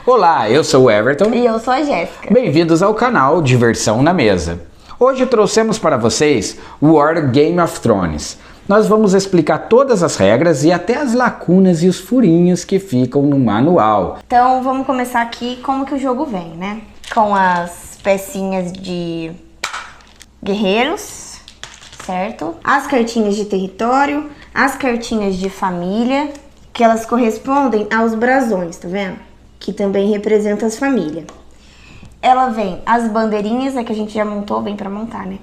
Olá, eu sou o Everton. E eu sou a Jéssica. Bem-vindos ao canal Diversão na Mesa. Hoje trouxemos para vocês o War Game of Thrones. Nós vamos explicar todas as regras e até as lacunas e os furinhos que ficam no manual. Então vamos começar aqui como que o jogo vem, né? Com as pecinhas de guerreiros, certo? As cartinhas de território, as cartinhas de família, que elas correspondem aos brasões, tá vendo? Que também representa as famílias. Ela vem, as bandeirinhas, que a gente já montou, vem pra montar, né?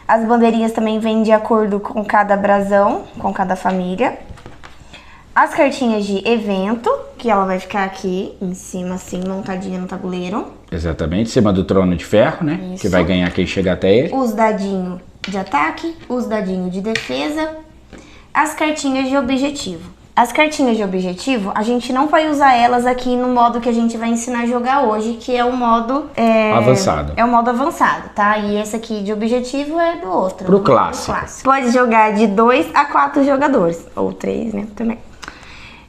As bandeirinhas também vêm de acordo com cada brasão, com cada família. As cartinhas de evento, que ela vai ficar aqui em cima, assim, montadinha no tabuleiro. Exatamente, em cima do trono de ferro, né? Isso. Que vai ganhar quem chegar até ele. Os dadinhos de ataque, os dadinhos de defesa, as cartinhas de objetivo. As cartinhas de objetivo, a gente não vai usar elas aqui no modo que a gente vai ensinar a jogar hoje, que é o modo... avançado. É o modo avançado, tá? E esse aqui de objetivo é do outro. Pro clássico. Pode jogar de 2 a 4 jogadores, ou 3, né, também.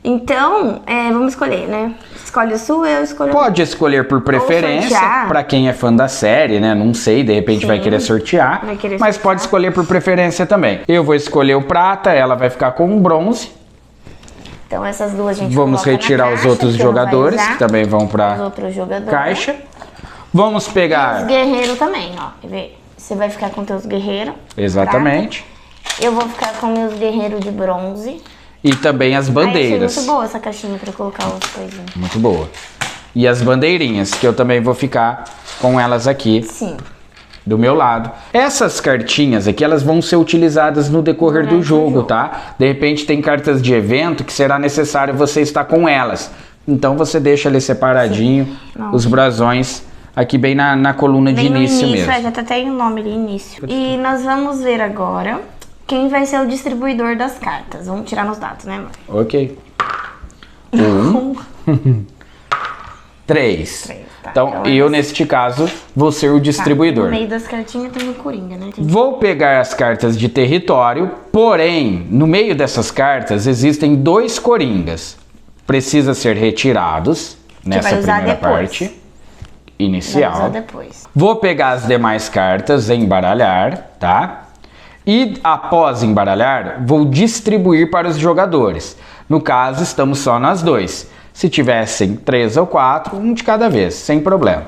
Então, vamos escolher, né? Escolhe o sua, eu escolho... Pode escolher por preferência, para quem é fã da série, né? Não sei, de repente vai querer sortear. Mas pode escolher por preferência também. Eu vou escolher o prata, ela vai ficar com o bronze. Então essas duas a gente vamos retirar na caixa, os outros jogadores, que também vão para caixa. Vamos pegar... E os guerreiros também, ó. Quer ver? Você vai ficar com teus guerreiros. Exatamente. Prata. Eu vou ficar com meus guerreiros de bronze. E também as bandeiras. Muito boa essa caixinha para colocar as coisinhas. Muito boa. E as bandeirinhas, que eu também vou ficar com elas aqui. Sim. Do meu lado. Essas cartinhas aqui, elas vão ser utilizadas no decorrer do jogo, tá? De repente tem cartas de evento que será necessário você estar com elas. Então você deixa ali separadinho os brasões aqui bem na coluna de início mesmo. Já tá até o nome ali, início. E nós vamos ver agora quem vai ser o distribuidor das cartas. Vamos tirar nos dados, né, amor? Ok. 3. Tá, então eu, neste caso, vou ser o distribuidor. No meio das cartinhas tem o Coringa, né? Vou pegar as cartas de território, porém, no meio dessas cartas existem 2 Coringas. Precisa ser retirados nessa primeira parte inicial. Vai usar depois. Vou pegar as demais cartas, embaralhar, tá? E após embaralhar, vou distribuir para os jogadores. No caso, estamos só nós 2. Se tivessem 3 ou 4, um de cada vez, sem problema.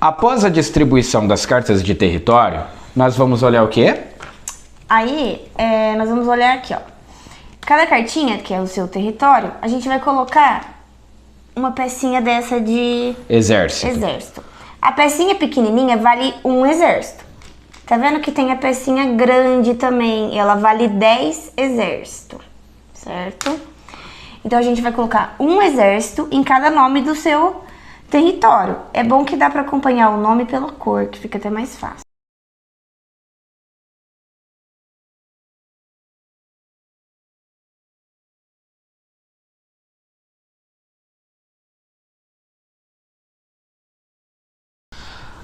Após a distribuição das cartas de território, nós vamos olhar o quê? Aí, nós vamos olhar aqui, ó. Cada cartinha, que é o seu território, a gente vai colocar uma pecinha dessa de... Exército. A pecinha pequenininha vale 1 exército. Tá vendo que tem a pecinha grande também, ela vale 10 exércitos, certo? Então a gente vai colocar 1 exército em cada nome do seu território. É bom que dá para acompanhar o nome pela cor, que fica até mais fácil.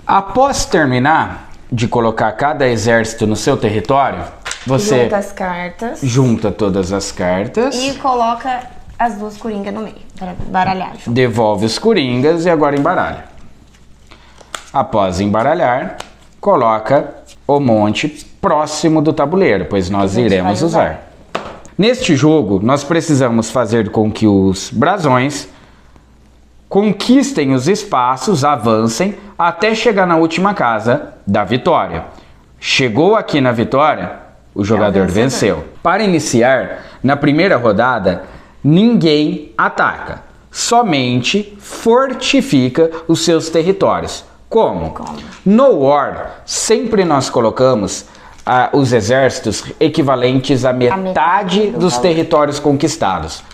Após terminar de colocar cada exército no seu território, você junta as cartas, junta todas as cartas e coloca as 2 coringas no meio para baralhar junto. Devolve os coringas e agora embaralha. Após embaralhar, coloca o monte próximo do tabuleiro, pois nós iremos usar. Neste jogo, nós precisamos fazer com que os brasões conquistem os espaços, avancem, até chegar na última casa da vitória. Chegou aqui na vitória, o jogador venceu. Para iniciar, na primeira rodada, ninguém ataca. Somente fortifica os seus territórios. Como? No War, sempre nós colocamos os exércitos equivalentes à metade dos territórios conquistados.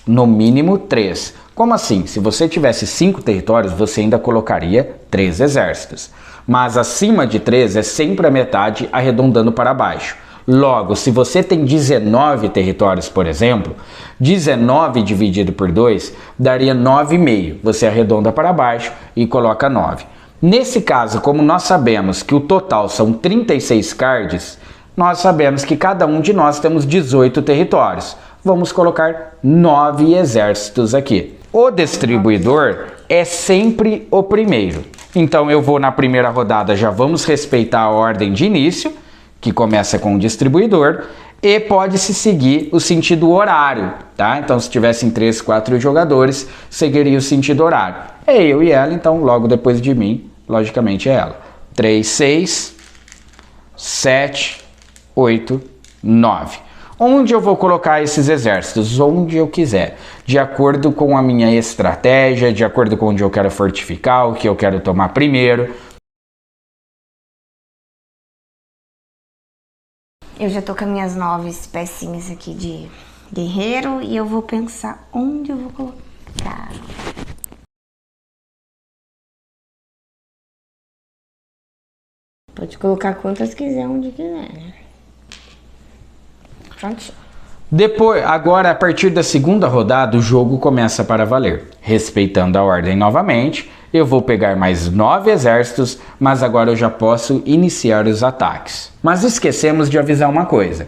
No mínimo 3. Como assim? Se você tivesse 5 territórios, você ainda colocaria 3 exércitos. Mas acima de 3 é sempre a metade arredondando para baixo. Logo, se você tem 19 territórios, por exemplo, 19 dividido por 2 daria 9,5. Você arredonda para baixo e coloca 9. Nesse caso, como nós sabemos que o total são 36 cards, nós sabemos que cada um de nós temos 18 territórios. vamos colocar 9 exércitos aqui. O distribuidor é sempre o primeiro. Então eu vou na primeira rodada, já vamos respeitar a ordem de início, que começa com o distribuidor, e pode-se seguir o sentido horário, tá? Então se tivessem 3, 4 jogadores, seguiria o sentido horário. É eu e ela, então logo depois de mim, logicamente é ela. 3, 6, 7, 8, 9. Onde eu vou colocar esses exércitos? Onde eu quiser, de acordo com a minha estratégia, de acordo com onde eu quero fortificar, o que eu quero tomar primeiro. Eu já tô com as minhas 9 pecinhas aqui de guerreiro e eu vou pensar onde eu vou colocar. Pode colocar quantas quiser, onde quiser, né? Prontinho. Depois, agora a partir da segunda rodada, o jogo começa para valer. Respeitando a ordem novamente, eu vou pegar mais 9 exércitos, mas agora eu já posso iniciar os ataques. Mas esquecemos de avisar uma coisa.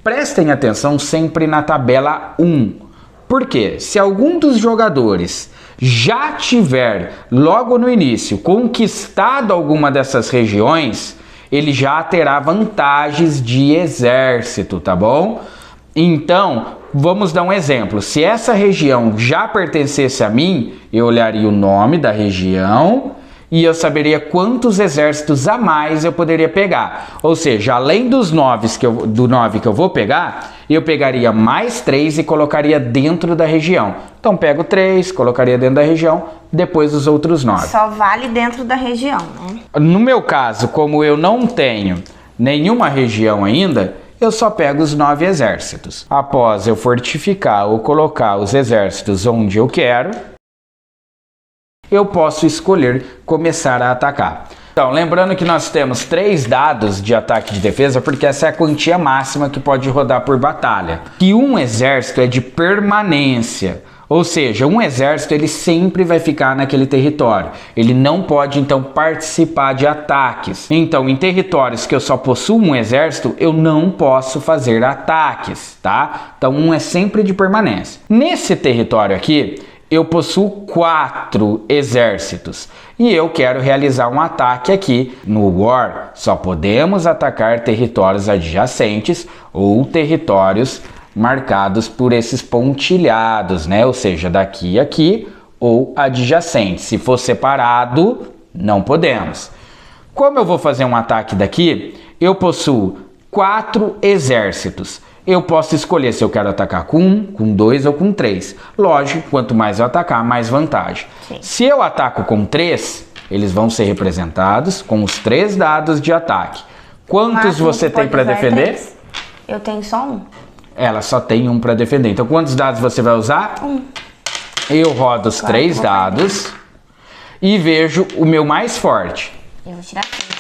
Prestem atenção sempre na tabela 1. Porque se algum dos jogadores já tiver, logo no início, conquistado alguma dessas regiões, ele já terá vantagens de exército, tá bom? Então, vamos dar um exemplo. Se essa região já pertencesse a mim, eu olharia o nome da região e eu saberia quantos exércitos a mais eu poderia pegar. Ou seja, além dos 9 que eu vou pegar, eu pegaria mais 3 e colocaria dentro da região. Então, pego 3, colocaria dentro da região, depois os outros 9. Só vale dentro da região, né? No meu caso, como eu não tenho nenhuma região ainda, eu só pego os 9 exércitos. Após eu fortificar ou colocar os exércitos onde eu quero, eu posso escolher começar a atacar. Então, lembrando que nós temos 3 dados de ataque e de defesa, porque essa é a quantia máxima que pode rodar por batalha. E um exército é de permanência. Ou seja, um exército ele sempre vai ficar naquele território. Ele não pode, então, participar de ataques. Então, em territórios que eu só possuo um exército, eu não posso fazer ataques, tá? Então, um é sempre de permanência. Nesse território aqui, eu possuo 4 exércitos. E eu quero realizar um ataque aqui. No War, só podemos atacar territórios adjacentes ou territórios marcados por esses pontilhados, né? Ou seja, daqui a aqui ou adjacente. Se for separado, não podemos. Como eu vou fazer um ataque daqui, eu possuo 4 exércitos. Eu posso escolher se eu quero atacar com 1, com 2 ou com 3. Lógico, quanto mais eu atacar, mais vantagem. Sim. Se eu ataco com 3, eles vão ser representados com os 3 dados de ataque. Quantos você tem para defender? 3. Eu tenho só 1. Ela só tem 1 para defender. Então, quantos dados você vai usar? 1. Eu rodo os 3 dados e vejo o meu mais forte. Eu vou tirar 3.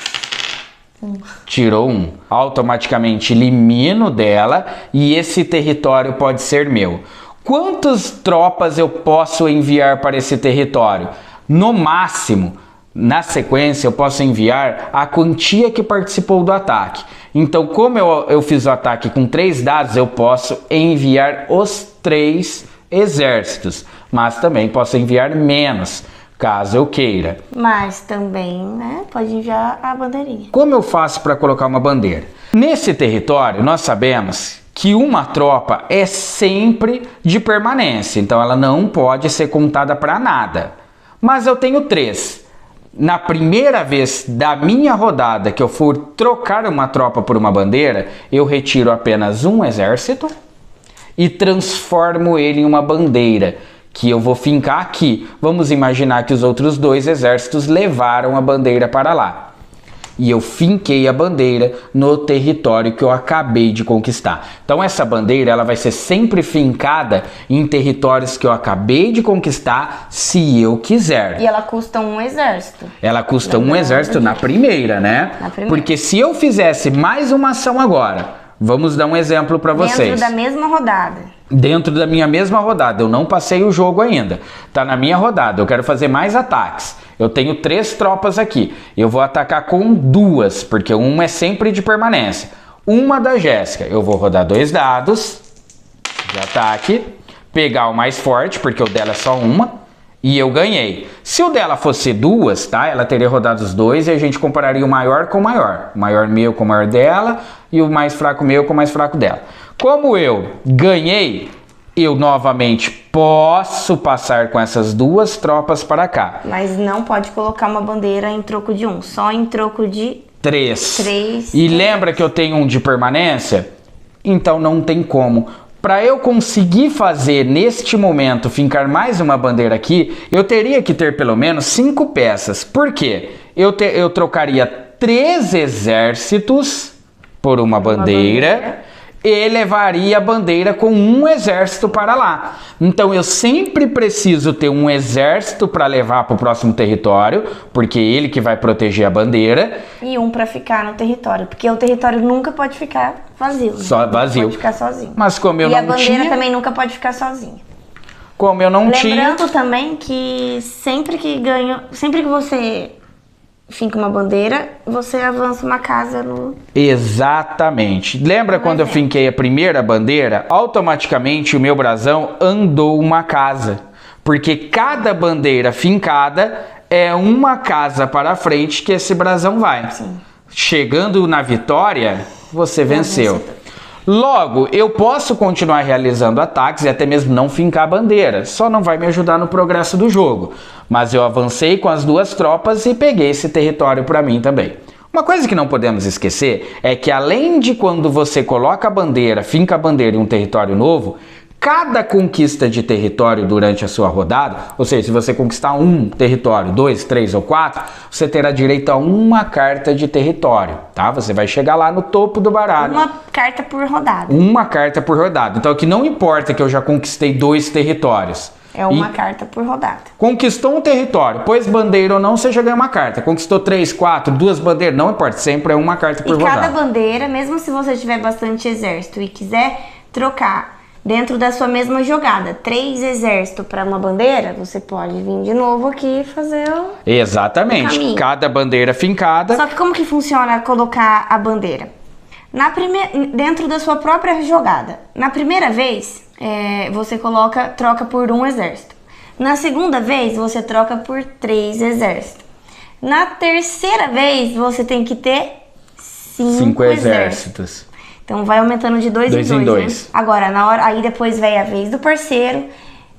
Tirou 1. Automaticamente elimino dela e esse território pode ser meu. Quantas tropas eu posso enviar para esse território? No máximo, na sequência, eu posso enviar a quantia que participou do ataque. Então, como eu fiz o ataque com 3 dados, eu posso enviar os 3 exércitos. Mas também posso enviar menos, caso eu queira. Mas também, né, pode enviar a bandeirinha. Como eu faço para colocar uma bandeira? Nesse território, nós sabemos que uma tropa é sempre de permanência. Então, ela não pode ser contada para nada. Mas eu tenho 3. Na primeira vez da minha rodada que eu for trocar uma tropa por uma bandeira, eu retiro apenas um exército e transformo ele em uma bandeira, que eu vou fincar aqui. Vamos imaginar que os outros 2 exércitos levaram a bandeira para lá. E eu finquei a bandeira no território que eu acabei de conquistar. Então essa bandeira ela vai ser sempre fincada em territórios que eu acabei de conquistar, se eu quiser. E ela custa 1 exército. Ela custa 1 exército na primeira, né? Na primeira. Porque se eu fizesse mais uma ação agora, vamos dar um exemplo para vocês. Dentro da mesma rodada. Dentro da minha mesma rodada, eu não passei o jogo ainda. Tá na minha rodada, eu quero fazer mais ataques. Eu tenho 3 tropas aqui. Eu vou atacar com 2, porque uma é sempre de permanência. Uma da Jéssica. Eu vou rodar 2 dados. de ataque, pegar o mais forte, porque o dela é só uma, e eu ganhei. Se o dela fosse duas, tá? Ela teria rodado os dois e a gente compararia o maior com o maior. O maior meu com o maior dela e o mais fraco meu com o mais fraco dela. Como eu ganhei, eu novamente posso passar com essas duas tropas para cá. Mas não pode colocar uma bandeira em troco de um, só em troco de 3. E lembra que eu tenho um de permanência? Então não tem como. Para eu conseguir fazer neste momento fincar mais uma bandeira aqui, eu teria que ter pelo menos 5 peças. Por quê? Eu trocaria 3 exércitos por uma bandeira e levaria a bandeira com um exército para lá. Então eu sempre preciso ter um exército para levar para o próximo território, porque é ele que vai proteger a bandeira. E um para ficar no território, porque o território nunca pode ficar vazio. Só vazio. Pode ficar sozinho. Mas como eu não tinha... E a bandeira também nunca pode ficar sozinha. Como eu não tinha... Lembrando também que sempre que você finca uma bandeira, você avança uma casa no... Exatamente. Lembra quando eu finquei a primeira bandeira? Automaticamente o meu brasão andou uma casa. Porque cada bandeira fincada é uma casa para frente que esse brasão vai. Sim. Chegando na vitória, você venceu. Logo, eu posso continuar realizando ataques e até mesmo não fincar a bandeira. Só não vai me ajudar no progresso do jogo. Mas eu avancei com as duas tropas e peguei esse território para mim também. Uma coisa que não podemos esquecer é que além de quando você coloca a bandeira, finca a bandeira em um território novo, cada conquista de território durante a sua rodada, ou seja, se você conquistar um território, 2, 3 ou 4, você terá direito a uma carta de território, tá? Você vai chegar lá no topo do baralho. Uma carta por rodada. Uma carta por rodada. Então aqui não importa que eu já conquistei 2 territórios. É uma carta por rodada. Conquistou um território, pôs bandeira ou não, você já ganha uma carta. Conquistou 3, 4, 2 bandeiras, não importa, sempre é uma carta por rodada. E cada bandeira, mesmo se você tiver bastante exército e quiser trocar dentro da sua mesma jogada 3 exércitos para uma bandeira, você pode vir de novo aqui e fazer o Exatamente, cada bandeira fincada. Só que como que funciona colocar a bandeira? Dentro da sua própria jogada. Na primeira vez, você troca por um exército. Na segunda vez, você troca por 3 exércitos. Na terceira vez, você tem que ter 5 exércitos. Então vai aumentando de 2 em 2. Né? Agora, aí depois vem a vez do parceiro.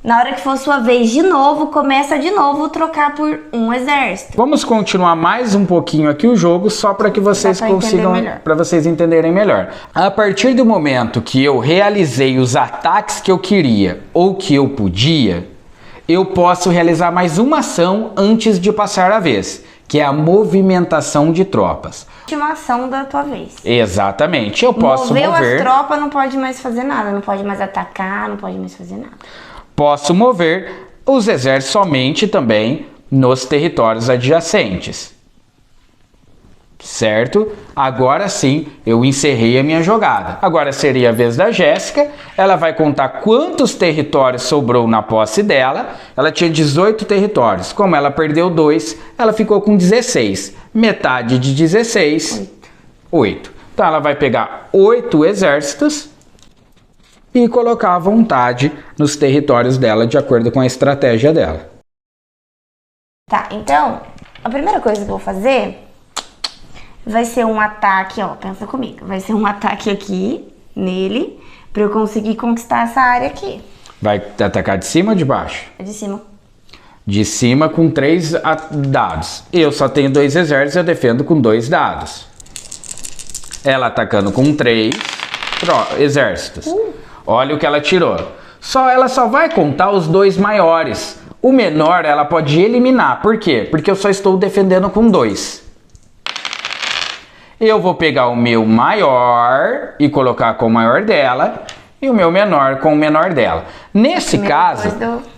Na hora que for sua vez de novo, começa de novo a trocar por um exército. Vamos continuar mais um pouquinho aqui o jogo, só para que vocês consigam, para vocês entenderem melhor. A partir do momento que eu realizei os ataques que eu queria ou que eu podia, eu posso realizar mais uma ação antes de passar a vez, que é a movimentação de tropas. Última ação da tua vez. Exatamente, eu posso mover... as tropas, não pode mais fazer nada, não pode mais atacar, não pode mais fazer nada. Posso mover os exércitos somente também nos territórios adjacentes. Certo? Agora sim, eu encerrei a minha jogada. Agora seria a vez da Jéssica. Ela vai contar quantos territórios sobrou na posse dela. Ela tinha 18 territórios. Como ela perdeu 2, ela ficou com 16. Metade de 16, 8. Então ela vai pegar 8 exércitos e colocar à vontade nos territórios dela, de acordo com a estratégia dela. Tá, então, a primeira coisa que eu vou fazer vai ser um ataque, ó, pensa comigo. Vai ser um ataque aqui, nele, pra eu conseguir conquistar essa área aqui. Vai atacar de cima ou de baixo? De cima. De cima com 3 dados. Eu só tenho 2 exércitos, eu defendo com 2 dados. Ela atacando com 3 exércitos. Olha o que ela tirou. Ela só vai contar os 2 maiores. O menor ela pode eliminar. Por quê? Porque eu só estou defendendo com 2. Eu vou pegar o meu maior e colocar com o maior dela. E o meu menor com o menor dela. Nesse caso,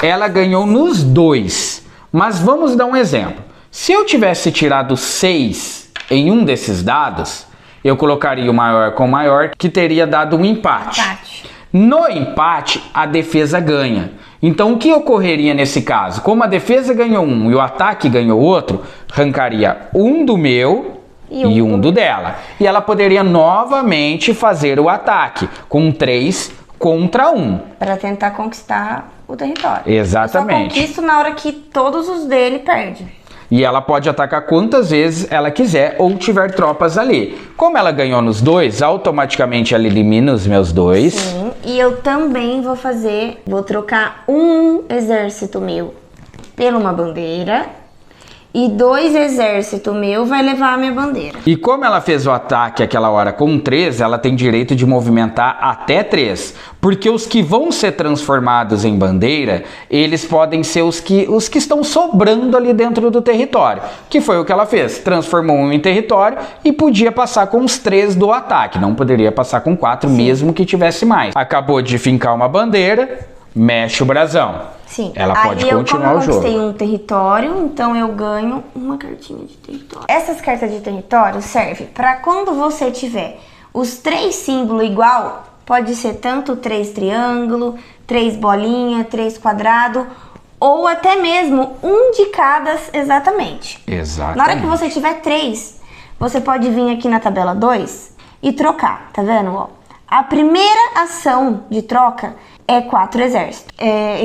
ela ganhou nos 2. Mas vamos dar um exemplo. Se eu tivesse tirado 6 em um desses dados, eu colocaria o maior com o maior, que teria dado um empate. No empate, a defesa ganha. Então, o que ocorreria nesse caso? Como a defesa ganhou um e o ataque ganhou outro, arrancaria um do meu e um do dela. E ela poderia novamente fazer o ataque com 3 contra 1. Pra tentar conquistar o território. Exatamente. Eu só conquisto na hora que todos os dele perdem. E ela pode atacar quantas vezes ela quiser ou tiver tropas ali. Como ela ganhou nos 2, automaticamente ela elimina os meus 2. Sim, e eu também vou trocar um exército meu por uma bandeira. E 2 exércitos meu vai levar a minha bandeira. E como ela fez o ataque aquela hora com 3, ela tem direito de movimentar até 3. Porque os que vão ser transformados em bandeira, eles podem ser os que estão sobrando ali dentro do território. Que foi o que ela fez. Transformou um em território e podia passar com os 3 do ataque. Não poderia passar com 4, sim, mesmo que tivesse mais. Acabou de fincar uma bandeira, mexe o brasão. Sim. Ela pode continuar o jogo. Eu conquistei um território, então eu ganho uma cartinha de território. Essas cartas de território servem para quando você tiver os 3 símbolos igual, pode ser tanto 3 triângulo, 3 bolinha, 3 quadrado, ou até mesmo um de cada exatamente. Exatamente. Na hora que você tiver 3, você pode vir aqui na tabela 2 e trocar, tá vendo? Ó, a primeira ação de troca é 4 exércitos.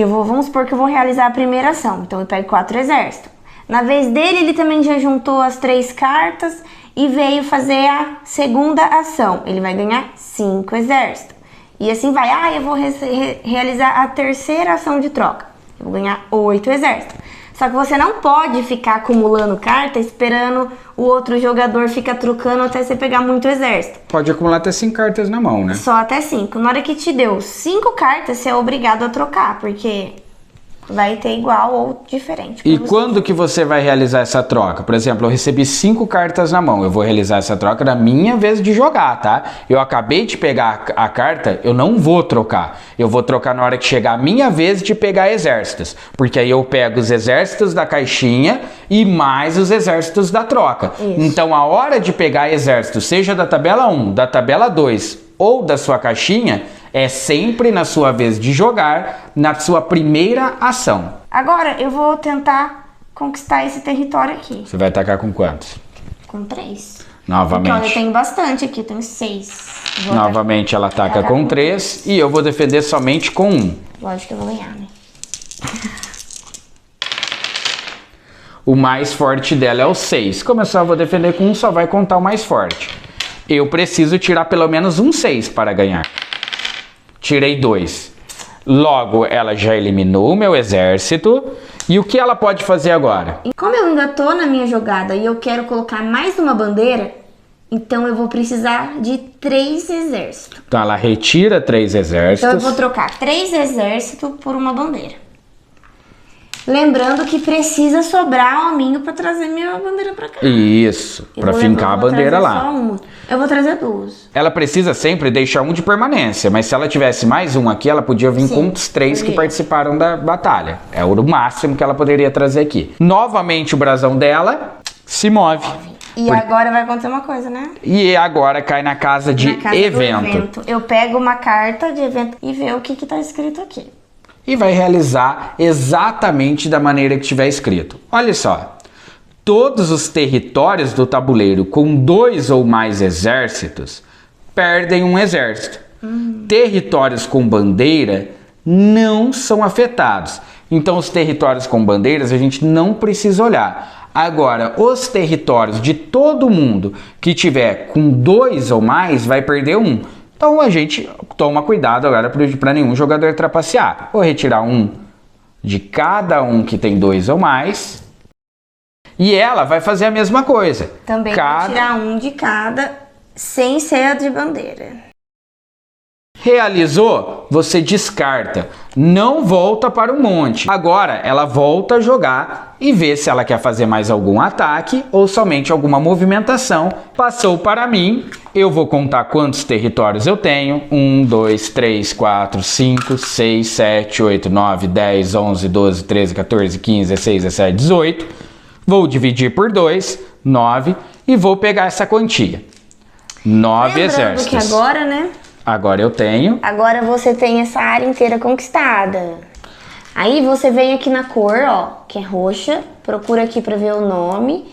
Vamos supor que eu vou realizar a primeira ação. Então eu pego 4 exércitos. Na vez dele, ele também já juntou as 3 cartas e veio fazer a segunda ação. Ele vai ganhar 5 exércitos. E assim vai. Eu vou realizar a terceira ação de troca. Eu vou ganhar 8 exércitos. Só que você não pode ficar acumulando carta esperando o outro jogador ficar trocando até você pegar muito exército. Pode acumular até 5 cartas na mão, né? Só até 5. Na hora que te deu 5 cartas, você é obrigado a trocar, porque vai ter igual ou diferente. E quando que você vai realizar essa troca? Por exemplo, eu recebi 5 cartas na mão. Eu vou realizar essa troca na minha vez de jogar, tá? Eu acabei de pegar a carta, eu não vou trocar. Eu vou trocar na hora que chegar a minha vez de pegar exércitos. Porque aí eu pego os exércitos da caixinha e mais os exércitos da troca. Isso. Então, a hora de pegar exércitos, seja da tabela 1, da tabela 2 ou da sua caixinha, é sempre na sua vez de jogar, na sua primeira ação. Agora eu vou tentar conquistar esse território aqui. Você vai atacar com quantos? Com 3. Novamente. Então eu tenho bastante aqui, eu tenho 6. Novamente ela ataca com 3 e eu vou defender somente com 1. Lógico que eu vou ganhar, né? O mais forte dela é o 6. Como eu só vou defender com 1, só vai contar o mais forte. Eu preciso tirar pelo menos um 6 para ganhar. Tirei 2. Logo, ela já eliminou o meu exército. E o que ela pode fazer agora? Como eu ainda tô na minha jogada e eu quero colocar mais uma bandeira, então eu vou precisar de 3 exércitos. Então ela retira 3 exércitos. Então eu vou trocar 3 exércitos por uma bandeira. Lembrando que precisa sobrar hominho para trazer minha bandeira para cá. Isso, para fincar a bandeira lá. Só uma. Eu vou trazer 2. Ela precisa sempre deixar um de permanência, mas se ela tivesse mais um aqui, ela podia vir com os 3 que participaram da batalha. É o máximo que ela poderia trazer aqui. Novamente o brasão dela se move. E agora vai acontecer uma coisa, né? E agora cai na casa de evento. Eu pego uma carta de evento e ver o que tá escrito aqui. E vai realizar exatamente da maneira que estiver escrito. Olha só, todos os territórios do tabuleiro com 2 ou mais exércitos perdem um exército. Territórios com bandeira não são afetados. Então os territórios com bandeiras a gente não precisa olhar. Agora, os territórios de todo mundo que tiver com 2 ou mais vai perder um. Então a gente toma cuidado agora para nenhum jogador trapacear. Vou retirar um de cada um que tem 2 ou mais. E ela vai fazer a mesma coisa. Também vou tirar um de cada, sem ser a de bandeira. Realizou? Você descarta. Não volta para o monte. Agora ela volta a jogar e vê se ela quer fazer mais algum ataque ou somente alguma movimentação. Passou para mim. Eu vou contar quantos territórios eu tenho. 1, 2, 3, 4, 5, 6, 7, 8, 9, 10, 11, 12, 13, 14, 15, 16, 17, 18. Vou dividir por 2, 9. E vou pegar essa quantia. 9 exércitos. Que agora, né? Agora eu tenho. Agora você tem essa área inteira conquistada. Aí você vem aqui na cor, ó, que é roxa. Procura aqui pra ver o nome.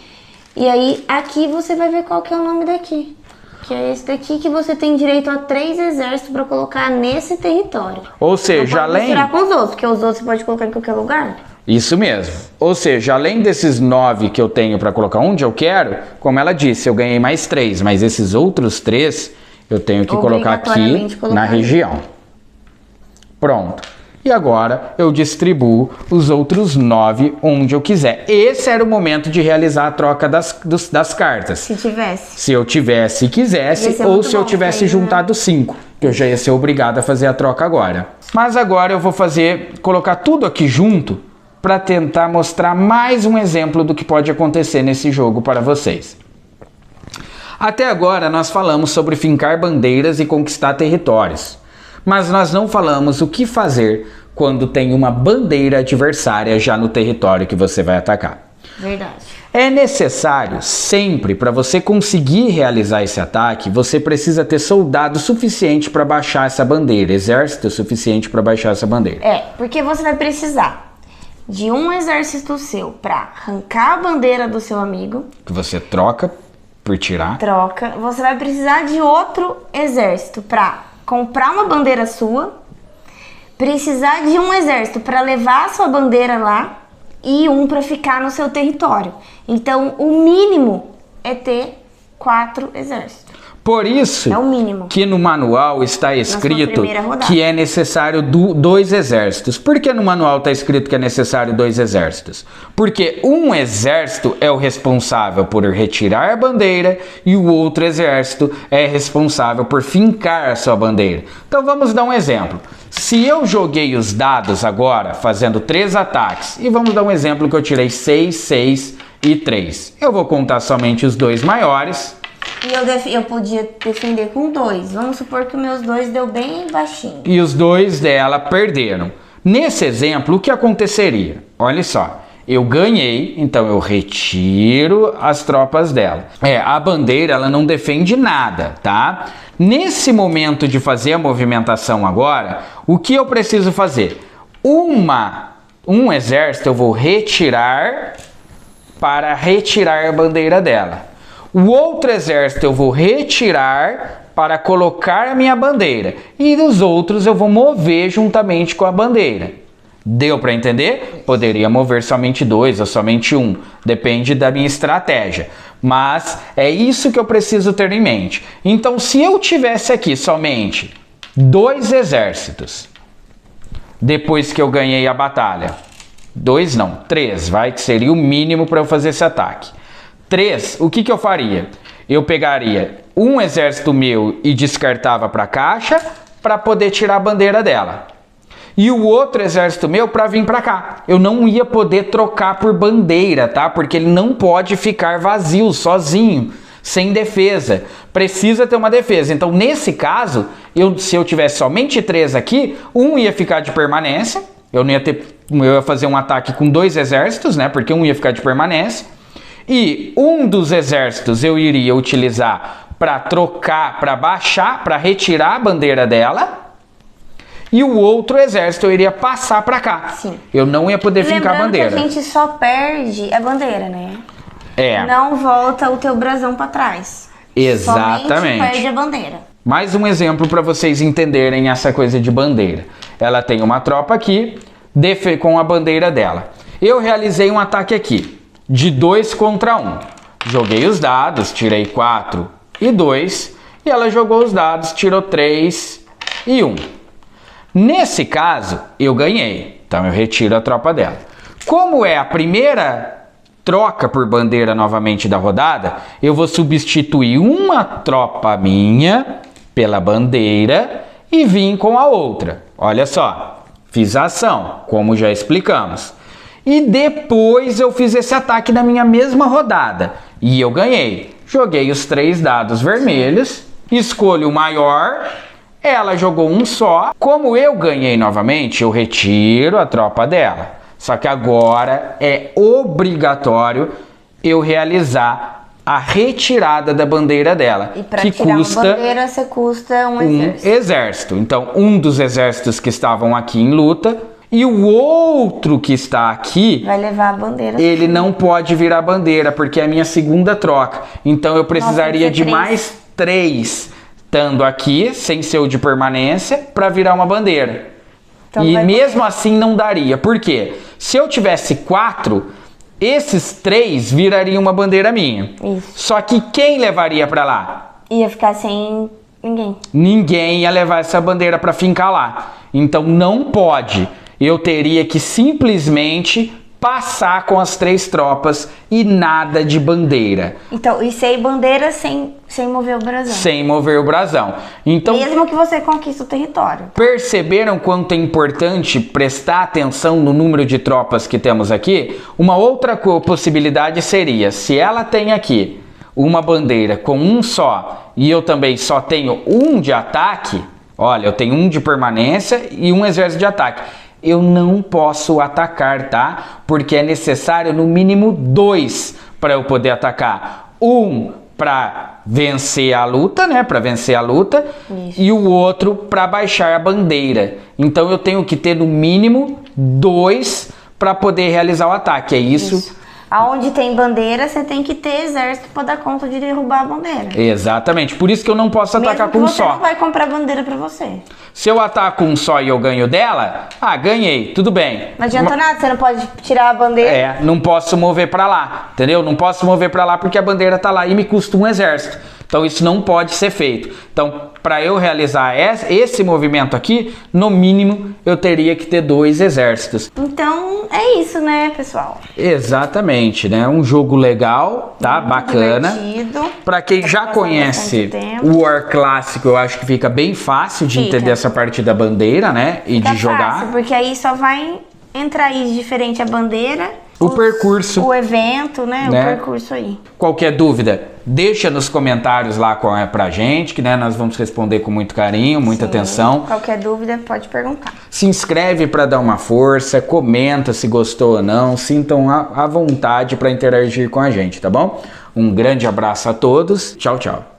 E aí aqui você vai ver qual que é o nome daqui. Que é esse daqui que você tem direito a 3 exércitos para colocar nesse território. Ou seja, não pode misturar com os outros, porque os outros você pode colocar em qualquer lugar. Isso mesmo. Ou seja, além desses 9 que eu tenho para colocar onde eu quero, como ela disse, eu ganhei mais 3, mas esses outros 3 eu tenho que colocar aqui na região. Pronto. E agora eu distribuo os outros 9 onde eu quiser. Esse era o momento de realizar a troca das cartas. Se tivesse. Se eu tivesse e quisesse, ou se eu tivesse juntado 5, que eu já ia ser obrigado a fazer a troca agora. Mas agora eu vou colocar tudo aqui junto para tentar mostrar mais um exemplo do que pode acontecer nesse jogo para vocês. Até agora nós falamos sobre fincar bandeiras e conquistar territórios. Mas nós não falamos o que fazer quando tem uma bandeira adversária já no território que você vai atacar. Verdade. É necessário sempre, para você conseguir realizar esse ataque, você precisa ter soldado suficiente para baixar essa bandeira, exército suficiente para baixar essa bandeira. Porque você vai precisar de um exército seu para arrancar a bandeira do seu amigo. Que você troca por tirar. Troca. Você vai precisar de outro exército para comprar uma bandeira sua, precisar de um exército para levar a sua bandeira lá e um para ficar no seu território. Então, o mínimo é ter 4 exércitos. Por isso é o mínimo. Que no manual está escrito que é necessário 2 exércitos. Por que no manual está escrito que é necessário 2 exércitos? Porque um exército é o responsável por retirar a bandeira e o outro exército é responsável por fincar a sua bandeira. Então vamos dar um exemplo. Se eu joguei os dados agora fazendo 3 ataques, e vamos dar um exemplo que eu tirei 6, 6 e 3. Eu vou contar somente os 2 maiores. E eu podia defender com 2. Vamos supor que os meus 2 deu bem baixinho. E os 2 dela perderam. Nesse exemplo, o que aconteceria? Olha só, eu ganhei, então eu retiro as tropas dela. A bandeira ela não defende nada, tá? Nesse momento de fazer a movimentação agora, o que eu preciso fazer? Um exército eu vou retirar para retirar a bandeira dela. O outro exército eu vou retirar para colocar a minha bandeira. E os outros eu vou mover juntamente com a bandeira. Deu para entender? Poderia mover somente 2 ou somente 1. Depende da minha estratégia. Mas é isso que eu preciso ter em mente. Então, se eu tivesse aqui somente 2 exércitos, depois que eu ganhei a batalha, 2 não, 3, que seria o mínimo para eu fazer esse ataque. 3, o que eu faria? Eu pegaria um exército meu e descartava para a caixa para poder tirar a bandeira dela. E o outro exército meu para vir para cá. Eu não ia poder trocar por bandeira, tá? Porque ele não pode ficar vazio, sozinho, sem defesa. Precisa ter uma defesa. Então, nesse caso, se eu tivesse somente 3 aqui, um ia ficar de permanência. Eu ia fazer um ataque com 2 exércitos, né? Porque um ia ficar de permanência. E um dos exércitos eu iria utilizar para trocar, para baixar, para retirar a bandeira dela. E o outro exército eu iria passar para cá. Sim. Eu não ia poder fincar a bandeira. Que a gente só perde a bandeira, né? É. Não volta o teu brasão para trás. Exatamente. Somente perde a bandeira. Mais um exemplo para vocês entenderem essa coisa de bandeira. Ela tem uma tropa aqui com a bandeira dela. Eu realizei um ataque aqui de 2 contra 1. Joguei os dados, tirei 4 e 2. E ela jogou os dados, tirou 3 e 1. Nesse caso, eu ganhei. Então eu retiro a tropa dela. Como é a primeira troca por bandeira novamente da rodada, eu vou substituir uma tropa minha pela bandeira e vim com a outra. Olha só, fiz a ação, como já explicamos. E depois eu fiz esse ataque na minha mesma rodada. E eu ganhei. Joguei os 3 dados vermelhos, escolho o maior, ela jogou um só. Como eu ganhei novamente, eu retiro a tropa dela. Só que agora é obrigatório eu realizar a retirada da bandeira dela. E para tirar uma bandeira, você custa um exército. Então, um dos exércitos que estavam aqui em luta e o outro que está aqui vai levar a bandeira. Ele não pode virar bandeira, porque é a minha segunda troca. Então eu precisaria de mais 3 estando aqui, sem ser o de permanência, para virar uma bandeira. Então, e mesmo assim não daria. Por quê? Se eu tivesse 4, esses 3 virariam uma bandeira minha. Isso. Só que quem levaria para lá? Ia ficar sem ninguém. Ninguém ia levar essa bandeira para fincar lá. Então não pode. Eu teria que simplesmente passar com as 3 tropas e nada de bandeira. Então, e sem bandeira, sem mover o brasão. Sem mover o brasão. Então, mesmo que você conquista o território. Perceberam quanto é importante prestar atenção no número de tropas que temos aqui? Uma outra possibilidade seria, se ela tem aqui uma bandeira com um só e eu também só tenho um de ataque, olha, eu tenho um de permanência e um exército de ataque. Eu não posso atacar, tá? Porque é necessário no mínimo 2 para eu poder atacar. Um para vencer a luta, né? Para vencer a luta. Isso. E o outro para baixar a bandeira. Então eu tenho que ter no mínimo 2 para poder realizar o ataque. É isso. Aonde tem bandeira, você tem que ter exército para dar conta de derrubar a bandeira. Exatamente. Por isso que eu não posso atacar com um só. Você não vai comprar bandeira para você. Se eu ataco um só e eu ganho dela, ganhei, tudo bem. Não adianta nada, você não pode tirar a bandeira. Não posso mover para lá, entendeu? Não posso mover para lá porque a bandeira tá lá e me custa um exército. Então isso não pode ser feito. Então, para eu realizar esse movimento aqui, no mínimo eu teria que ter 2 exércitos. Então é isso, né, pessoal? Exatamente, né? Um jogo legal, tá? Muito bacana. Para quem já conhece o War clássico, eu acho que fica bem fácil de entender essa parte da bandeira, né? E de jogar. Fácil, porque aí só vai entrar aí diferente a bandeira. O percurso. O evento, né? O percurso aí. Qualquer dúvida, deixa nos comentários lá pra gente, que né, nós vamos responder com muito carinho, muita atenção. Qualquer dúvida, pode perguntar. Se inscreve para dar uma força, comenta se gostou ou não, sintam à vontade para interagir com a gente, tá bom? Um grande abraço a todos, tchau, tchau.